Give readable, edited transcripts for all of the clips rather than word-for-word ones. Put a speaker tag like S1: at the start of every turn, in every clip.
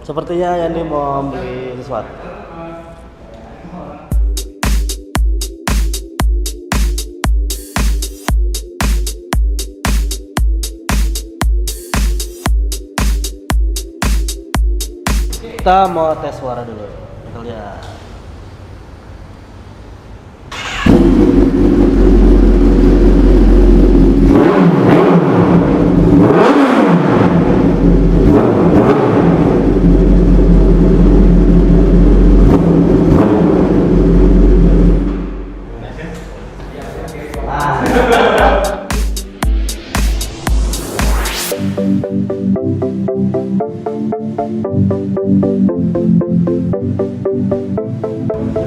S1: Sepertinya Yandi mau beli sesuatu. Kita mau tes suara dulu. Kita lihat.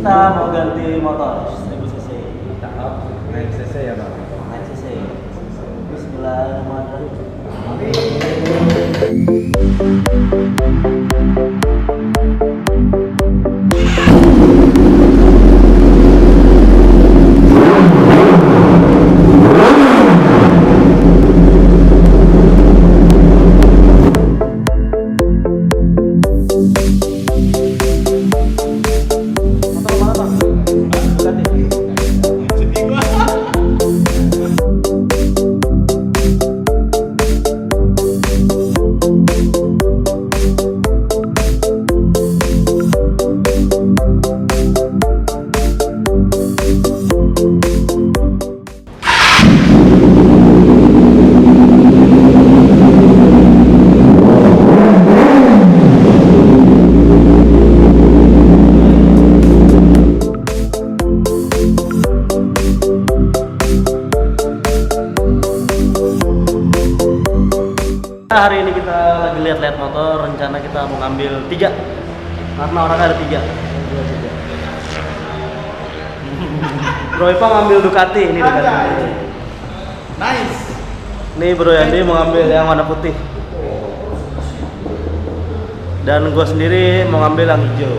S1: Kita mau ganti motor 1000 cc.
S2: Naik cc ya bang?
S1: Naik cc. Bismillahirrahmanirrahim. Hari ini kita lagi lihat-lihat motor, rencana kita mau ngambil 3 karena orangnya ada 3. Bro Ipa ngambil Ducati, ini Ducati.
S2: Nice.
S1: Nih Bro Yandi mau ngambil yang warna putih. Dan gue sendiri mau ngambil yang hijau.